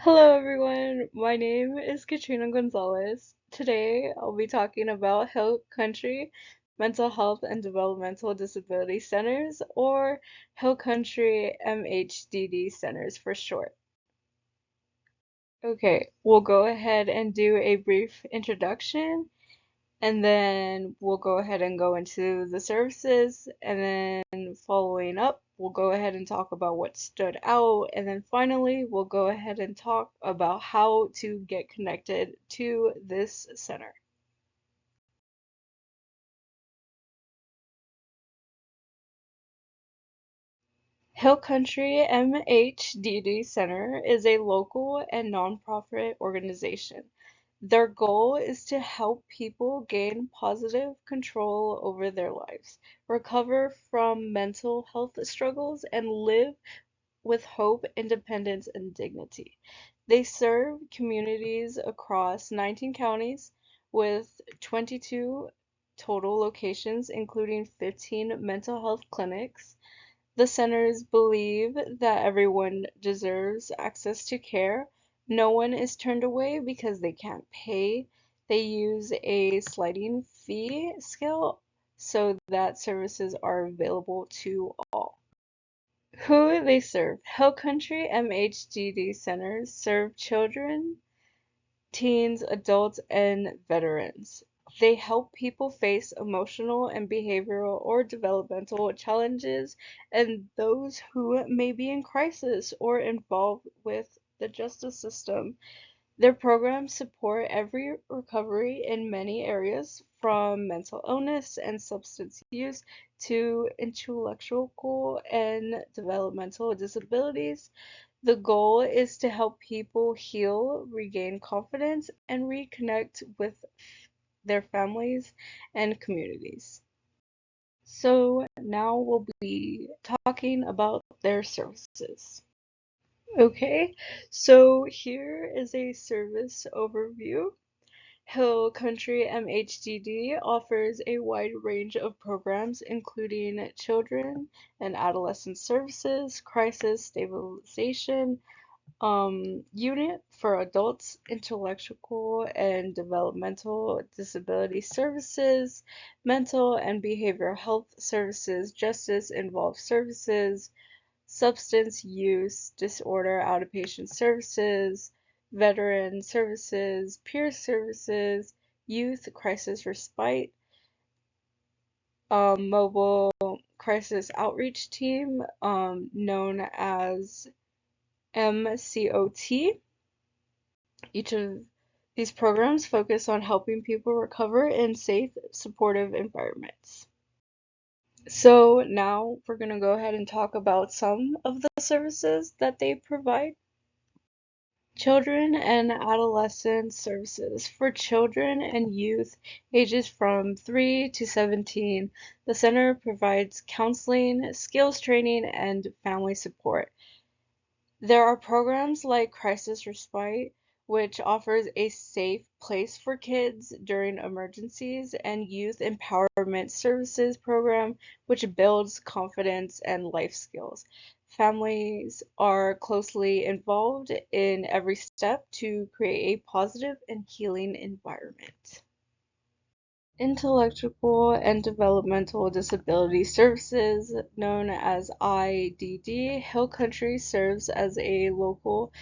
Hello everyone, my name is Katrina Gonzalez. Today I'll be talking about Hill Country Mental Health and Developmental Disability Centers, or Hill Country MHDD Centers for short. Okay, we'll go ahead and do a brief introduction, and then we'll go ahead and go into the services, and then following up, we'll go ahead and talk about what stood out, and then finally, we'll go ahead and talk about how to get connected to this center. Hill Country MHDD Center is a local and nonprofit organization. Their goal is to help people gain positive control over their lives, recover from mental health struggles, and live with hope, independence, and dignity. They serve communities across 19 counties with 22 total locations, including 15 mental health clinics. The centers believe that everyone deserves access to care. No one is turned away because they can't pay. They use a sliding fee scale so that services are available to all. Who they serve. Hill Country MHDD centers serve children, teens, adults, and veterans. They help people face emotional and behavioral or developmental challenges and those who may be in crisis or involved with the justice system. Their programs support every recovery in many areas, from mental illness and substance use to intellectual and developmental disabilities. The goal is to help people heal, regain confidence, and reconnect with their families and communities. So now we'll be talking about their services. Okay, so here is a service overview. Hill Country MHDD offers a wide range of programs, including children and adolescent services, crisis stabilization, unit for adults, intellectual and developmental disability services, mental and behavioral health services, justice involved services, substance use disorder outpatient services, veteran services, peer services, youth crisis respite, mobile crisis outreach team, known as MCOT. Each of these programs focus on helping people recover in safe, supportive environments. So now we're going to go ahead and talk about some of the services that they provide. Children and adolescent services. For children and youth ages from 3 to 17, the center provides counseling, skills training, and family support. There are programs like Crisis Respite, which offers a safe place for kids during emergencies, and Youth Empowerment Services program, which builds confidence and life skills. Families are closely involved in every step to create a positive and healing environment. Intellectual and Developmental Disability Services, known as IDD, Hill Country serves as a local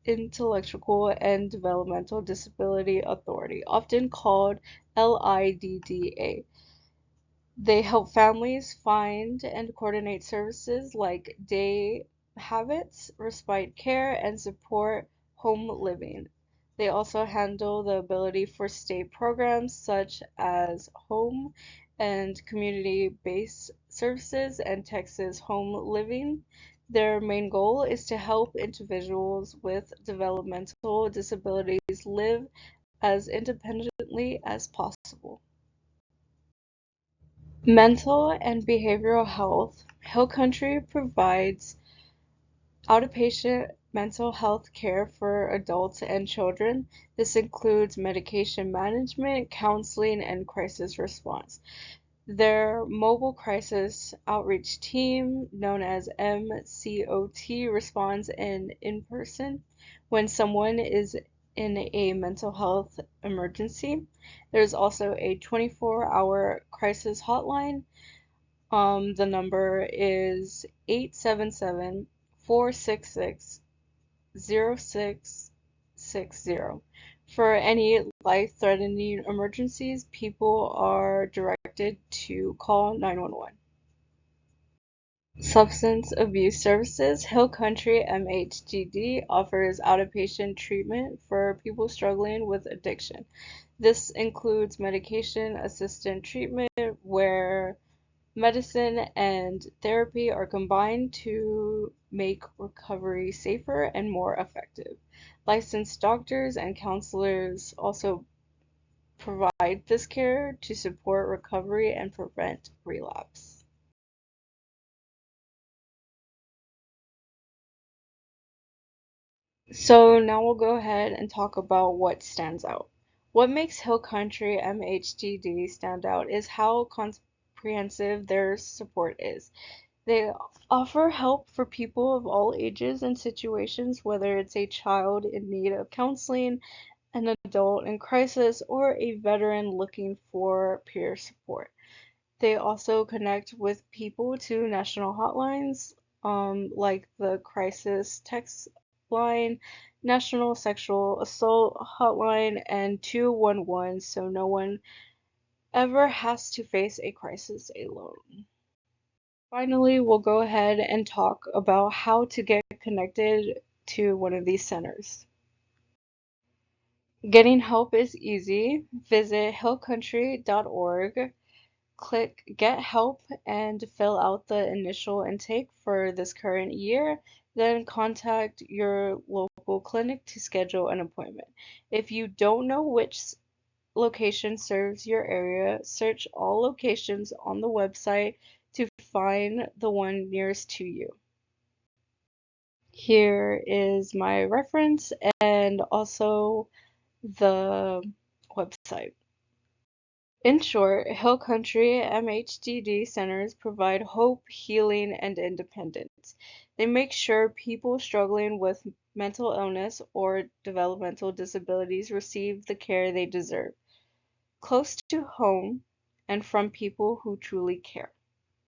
intellectual and developmental disability authority, often called LIDDA. They help families find and coordinate services like day habits, respite care, and support home living. They also handle the ability for state programs such as home and community-based services and Texas home living. Their main goal is to help individuals with developmental disabilities live as independently as possible. Mental and behavioral health. Hill Country provides outpatient mental health care for adults and children. This includes medication management, counseling, and crisis response. Their mobile crisis outreach team, known as MCOT, responds in person when someone is in a mental health emergency. There's also a 24-hour crisis hotline. The number is 877-466-0660. For any life-threatening emergencies, people are directed to call 911. Substance Abuse Services. Hill Country MHDD offers outpatient treatment for people struggling with addiction. This includes medication-assisted treatment where medicine and therapy are combined to make recovery safer and more effective. Licensed doctors and counselors also provide this care to support recovery and prevent relapse. So now we'll go ahead and talk about what stands out. What makes Hill Country MHDD stand out is how comprehensive their support is. They offer help for people of all ages and situations, whether it's a child in need of counseling, an adult in crisis, or a veteran looking for peer support. They also connect with people to national hotlines, like the Crisis Text Line, National Sexual Assault Hotline, and 211, so no one ever has to face a crisis alone. Finally, we'll go ahead and talk about how to get connected to one of these centers. Getting help is easy. Visit hillcountry.org, click Get Help, and fill out the initial intake for this current year. Then contact your local clinic to schedule an appointment. If you don't know which location serves your area, search all locations on the website to find the one nearest to you. Here is my reference and also the website. In short, Hill Country MHDD centers provide hope, healing, and independence. They make sure people struggling with mental illness or developmental disabilities receive the care they deserve, close to home and from people who truly care.